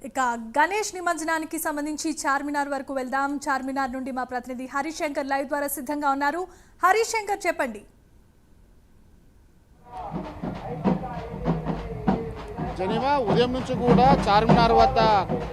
ఇక గణేష్ నిమజ్జనానికి సంబంధించి చార్మినార్ వరకు వెళ్దాం. చార్మినార్ నుండి మా ప్రతినిధి హరిశంకర్ లైవ్ ద్వారా సిద్ధంగా ఉన్నారు. హరిశంకర్ చెప్పండి. జనీవా ఉదయం నుంచి కూడా చార్మినార్ వద్ద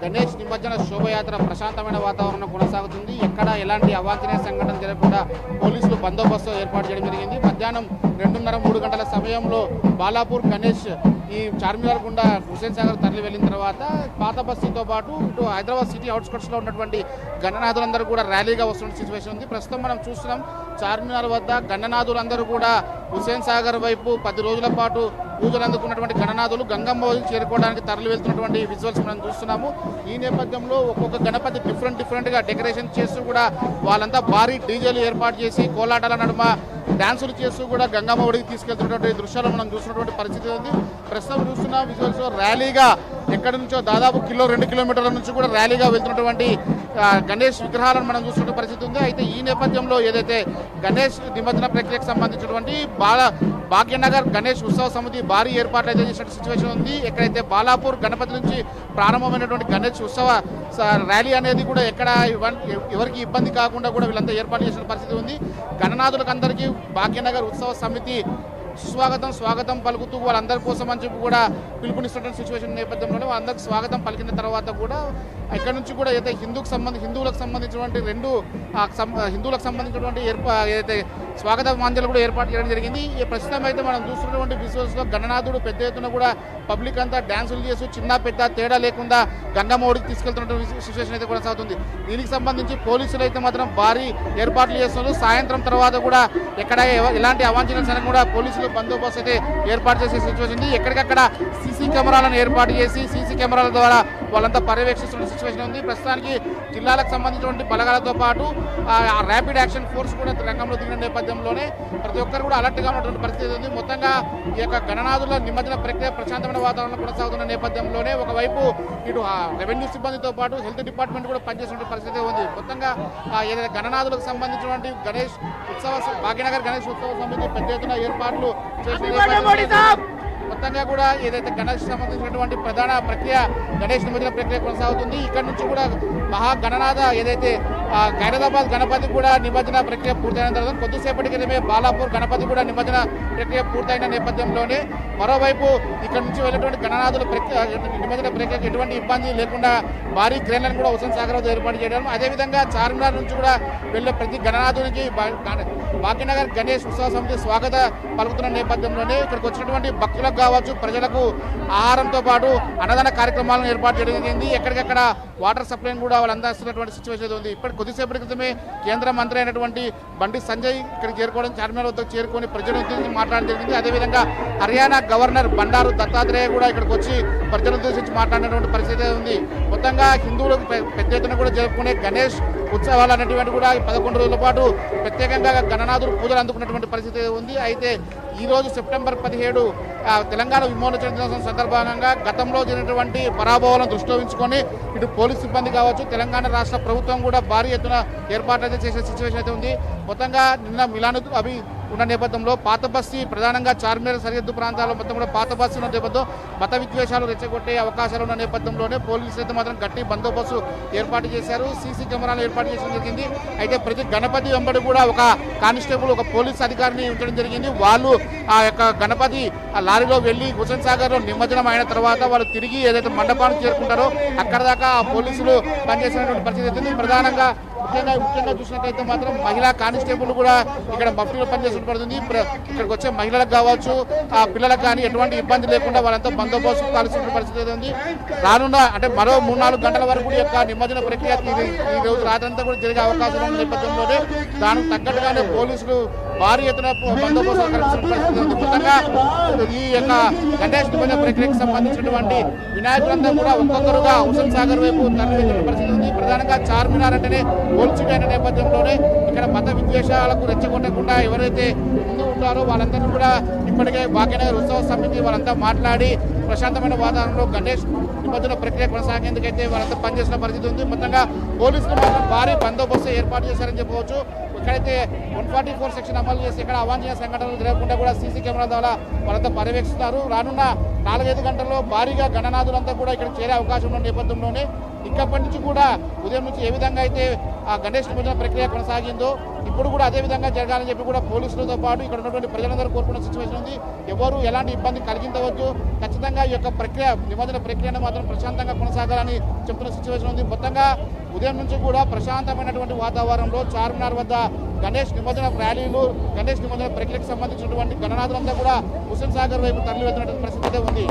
గణేష్ నిమజ్జన శోభయాత్ర ప్రశాంతమైన వాతావరణం కొనసాగుతుంది. ఎక్కడ ఎలాంటి అవాంఛనీయ సంఘటన జరగకుండా పోలీసులు బందోబస్తు ఏర్పాటు చేయడం జరిగింది. మధ్యాహ్నం 2:30-3 గంటల సమయంలో బాలాపూర్ గణేష్ ఈ చార్మినార్ గుండా హుస్సేన్ సాగర్ తరలి వెళ్ళిన తర్వాత పాత బస్తీతో పాటు ఇటు హైదరాబాద్ సిటీ అవుట్స్కట్స్లో ఉన్నటువంటి గణనాథులందరూ కూడా ర్యాలీగా వస్తున్న సిచ్యువేషన్ ఉంది. ప్రస్తుతం మనం చూస్తున్నాం చార్మినార్ వద్ద గణనాథులందరూ కూడా హుస్సేన్ సాగర్ వైపు 10 రోజుల పాటు పూజలు అందుకున్నటువంటి గణనాథులు గంగమ్మ చేరుకోవడానికి తరలి వెళ్తున్నటువంటి విజువల్స్ మనం చూస్తున్నాము. ఈ నేపథ్యంలో ఒక్కొక్క గణపతి డిఫరెంట్గా డెకరేషన్ చేస్తూ కూడా వాళ్ళంతా భారీ డీజేలు ఏర్పాటు చేసి కోలాటాల నడుమ డాన్సులు చేస్తూ కూడా గంగమ్మ ఒడికి తీసుకెళ్తున్నటువంటి దృశ్యాలు మనం చూస్తున్నటువంటి పరిస్థితి ఉంది. ప్రస్తుతం చూస్తున్న విజువల్స్ ర్యాలీగా ఎక్కడి నుంచో దాదాపు 2 కిలోమీటర్ల నుంచి కూడా ర్యాలీగా వెళ్తున్నటువంటి గణేష్ విగ్రహాలను మనం చూస్తున్న పరిస్థితి ఉంది. అయితే ఈ నేపథ్యంలో ఏదైతే గణేష్ నిమజ్జన ప్రక్రియకు సంబంధించినటువంటి భాగ్యనగర్ గణేష్ ఉత్సవ సమితి భారీ ఏర్పాట్లు అయితే చేసిన సిచ్యువేషన్ ఉంది. ఎక్కడైతే బాలాపూర్ గణపతి నుంచి ప్రారంభమైనటువంటి గణేష్ ఉత్సవ ర్యాలీ అనేది కూడా ఎక్కడ ఎవరికి ఇబ్బంది కాకుండా కూడా వీళ్ళంతా ఏర్పాటు చేసిన పరిస్థితి ఉంది. గణనాథులకు అందరికీ భాగ్యనగర్ ఉత్సవ సమితి స్వాగతం పలుకుతూ వాళ్ళందరి కోసం అని చెప్పి కూడా పిలుపునిస్తున్న సిచ్యువేషన్ నేపథ్యంలో వాళ్ళందరికీ స్వాగతం పలికిన తర్వాత కూడా ఇక్కడ నుంచి కూడా ఏదైతే హిందువులకు సంబంధించినటువంటి హిందువులకు సంబంధించినటువంటి ఏదైతే స్వాగత మాంజలు కూడా ఏర్పాటు చేయడం జరిగింది. ఈ ప్రస్తుతం అయితే మనం చూస్తున్నటువంటి విజువల్స్లో గణనాథుడు పెద్ద ఎత్తున కూడా పబ్లిక్ అంతా డ్యాన్సులు చేస్తూ చిన్న పెద్ద తేడా లేకుండా గంగమ్మ ఒడికి తీసుకెళ్తున్నటువంటి సిచ్యువేషన్ అయితే కొనసాగుతుంది. దీనికి సంబంధించి పోలీసులు అయితే మాత్రం భారీ ఏర్పాట్లు చేస్తున్నారు. సాయంత్రం తర్వాత కూడా ఎక్కడ ఎలాంటి అవాంఛనీయ సంఘటన కూడా పోలీసులు బందోబస్తు అయితే ఏర్పాటు చేసే సిచ్యువేషన్ ఉంది. ఎక్కడికక్కడ సీసీ కెమెరాలను ఏర్పాటు చేసి సీసీ కెమెరాల ద్వారా వాళ్ళంతా పర్యవేక్షిస్తున్న సిచ్యువేషన్ ఉంది. ప్రస్తుతానికి జిల్లాలకు సంబంధించినటువంటి బలగాలతో పాటు ర్యాపిడ్ యాక్షన్ ఫోర్స్ కూడా రంగంలో దిగిన నేపథ్యంలోనే ప్రతి ఒక్కరు కూడా అలర్ట్గా ఉన్నటువంటి పరిస్థితి ఉంది. మొత్తంగా ఈ యొక్క గణనాథుల నిమజ్జన ప్రక్రియ ప్రశాంతమైన వాతావరణం కొనసాగుతున్న నేపథ్యంలోనే ఒకవైపు ఇటు రెవెన్యూ సిబ్బందితో పాటు హెల్త్ డిపార్ట్మెంట్ కూడా పనిచేస్తున్న పరిస్థితి ఉంది. మొత్తంగా ఏదైతే గణనాథులకు సంబంధించినటువంటి భాగ్యనగర్ గణేష్ ఉత్సవ సమితి పెద్ద ఎత్తున ఏర్పాట్లు చేసిన మొత్తంగా కూడా ఏదైతే గణేష్ సంబంధించినటువంటి ప్రధాన ప్రక్రియ గణేష్ నిమజ్జన ప్రక్రియ కొనసాగుతుంది. ఇక్కడ నుంచి కూడా మహాగణనాథ ఏదైతే ఖైరతాబాద్ గణపతి కూడా నిమజ్జన ప్రక్రియ పూర్తయిన తర్వాత కొద్దిసేపటి క్రితమే బాలాపూర్ గణపతి కూడా నిమజ్జన ప్రక్రియ పూర్తయిన నేపథ్యంలోనే మరోవైపు ఇక్కడ నుంచి వెళ్ళేటువంటి గణనాథుల నిమజ్జన ప్రక్రియకు ఎటువంటి ఇబ్బంది లేకుండా భారీ క్రేన్లను కూడా హుస్సేన్ సాగర్ వద్ద ఏర్పాటు చేయడం, అదేవిధంగా చార్మినార్ నుంచి కూడా వెళ్ళే ప్రతి గణనాథునికి భాగ్యనగర్ గణేష్ ఉత్సవ సమితి స్వాగత పలుకుతున్న నేపథ్యంలోనే ఇక్కడికి వచ్చినటువంటి భక్తులకు కావచ్చు ప్రజలకు ఆహారంతో పాటు అన్నదాన కార్యక్రమాలను ఏర్పాటు చేయడం జరిగింది. ఎక్కడికక్కడ వాటర్ సప్లైని కూడా వాళ్ళు అందిస్తున్నటువంటి సిచ్యువేషన్ ఉంది. ఇప్పటి కొద్దిసేపటి క్రితమే కేంద్ర మంత్రి అయినటువంటి బండి సంజయ్ ఇక్కడికి చేరుకోవడం చార్మినార్ వద్దకు చేరుకొని ప్రజల ఉద్దేశించి మాట్లాడడం జరిగింది. అదేవిధంగా హర్యానా గవర్నర్ బండారు దత్తాత్రేయ కూడా ఇక్కడికి వచ్చి ప్రజలను ఉద్దేశించి మాట్లాడినటువంటి పరిస్థితి ఉంది. మొత్తంగా హిందువులకు పెద్ద ఎత్తున కూడా జరుపుకునే గణేష్ ఉత్సవాలు అనేటువంటి కూడా 11 రోజుల పాటు ప్రత్యేకంగా గణనాథులు పూజలు అందుకున్నటువంటి పరిస్థితి ఉంది. అయితే ఈరోజు సెప్టెంబర్ 17 తెలంగాణ విమోచన దినోత్సవం సందర్భంగా గతంలో జరిగినటువంటి పరాభవాలను దృష్టిలో ఉంచుకొని ఇటు పోలీస్ సిబ్బంది కావచ్చు తెలంగాణ రాష్ట్ర ప్రభుత్వం కూడా భారీ ఎత్తున ఏర్పాట్లు అయితే చేసే సిచ్యువేషన్ అయితే ఉంది. మొత్తంగా నిన్న మిలాద్ అవి ఉన్న నేపథ్యంలో పాత బస్తీ ప్రధానంగా చార్మినార్ సరిహద్దు ప్రాంతాల్లో మొత్తం కూడా పాత బస్తీ ఉన్న నేపథ్యంలో మత విద్వేషాలు రెచ్చగొట్టే అవకాశాలు ఉన్న నేపథ్యంలోనే పోలీసులు అయితే మాత్రం గట్టి బందోబస్తు ఏర్పాటు చేశారు. సీసీ కెమెరాలు ఏర్పాటు చేయడం జరిగింది. అయితే ప్రతి గణపతి వెంబడి కూడా ఒక కానిస్టేబుల్ ఒక పోలీస్ అధికారిని ఉంచడం జరిగింది. వాళ్ళు ఆ యొక్క గణపతి ఆ లారీలో వెళ్ళి హుస్సేన్ సాగర్లో నిమజ్జనం అయిన తర్వాత వాళ్ళు తిరిగి ఏదైతే మండపానికి చేరుకుంటారో అక్కడ దాకా ఆ పోలీసులు పనిచేసినటువంటి పరిస్థితి ఉంది. ప్రధానంగా ముఖ్యంగా చూసినట్లయితే మాత్రం మహిళా కానిస్టేబుల్ కూడా ఇక్కడ మఫ్టీలో పనిచేస్తున్న పడుతుంది. ఇక్కడికి వచ్చే మహిళలకు కావచ్చు ఆ పిల్లలకు కానీ ఎటువంటి ఇబ్బంది లేకుండా వాళ్ళంతా బందోబస్తు కాల్సిన పరిస్థితి ఉంది. రానున్న అంటే మరో 3-4 గంటల వరకు యొక్క నిమజ్జన ప్రక్రియ ఈ రోజు రాత్రంతా కూడా జరిగే అవకాశం ఉన్న నేపథ్యంలోనే దానికి తగ్గట్టుగానే పోలీసులు భారీ ఎత్తున బందోబస్తు కల్పిస్తున్న పరిస్థితి ఉంది. మొత్తంగా ఈ యొక్క గణేష్ నిమజ్జన ప్రక్రియకు సంబంధించినటువంటి వినాయకులంతా కూడా ఒక్కొక్కరుగా హుస్సేన్ సాగర్ వైపు తరలిస్తున్న పరిస్థితి ఉంది. ప్రధానంగా చార్మినార్ అంటేనే పోల్చిపోయిన నేపథ్యంలోనే ఇక్కడ మత విద్వేషాలకు రెచ్చగొట్టకుండా ఎవరైతే ముందు ఉంటారో వాళ్ళందరూ కూడా ఇప్పటికే భాగ్యనగర్ ఉత్సవ సమితి వాళ్ళంతా మాట్లాడి ప్రశాంతమైన వాతావరణంలో గణేష్ నిమజ్జన ప్రక్రియ కొనసాగేందుకైతే వాళ్ళంతా పనిచేసిన పరిస్థితి ఉంది. మొత్తంగా పోలీసులు మాత్రం భారీ బందోబస్తు ఏర్పాటు చేశారని చెప్పవచ్చు. ఎక్కడైతే 144 సెక్షన్ అమలు చేసి ఇక్కడ అవాంఛనీయ సంఘటనలు జరగకుండా కూడా సీసీ కెమెరాల ద్వారా వాళ్ళంతా పర్యవేక్షిస్తున్నారు. రానున్న 4-5 గంటల్లో భారీగా గణనాథులంతా కూడా ఇక్కడ చేరే అవకాశం ఉన్న నేపథ్యంలోనే ఇక్కడి నుంచి కూడా ఉదయం నుంచి ఏ విధంగా అయితే ఆ గణేష్ నిమజ్జన ప్రక్రియ కొనసాగిందో ఇప్పుడు కూడా అదే విధంగా జరగాలని చెప్పి కూడా పోలీసులతో పాటు ఇక్కడ ఉన్నటువంటి ప్రజలందరూ కోరుకున్న సిచ్యువేషన్ ఉంది. ఎవరు ఎలాంటి ఇబ్బంది కలిగించవద్దు, ఖచ్చితంగా ఈ యొక్క ప్రక్రియ నిమజ్జన ప్రక్రియను మాత్రం ప్రశాంతంగా కొనసాగాలని చెప్తున్న సిచ్యువేషన్ ఉంది. మొత్తంగా ఉదయం నుంచి కూడా ప్రశాంతమైనటువంటి వాతావరణంలో చార్మినార్ వద్ద గణేష్ నిమజ్జన ర్యాలీలు, గణేష్ నిమజ్జన ప్రక్రియకు సంబంధించినటువంటి గణనాథులంతా కూడా హుస్సేన్ సాగర్ వైపు తరలి వెళ్తున్నటువంటి పరిస్థితి ఉంది.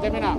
జమీనా.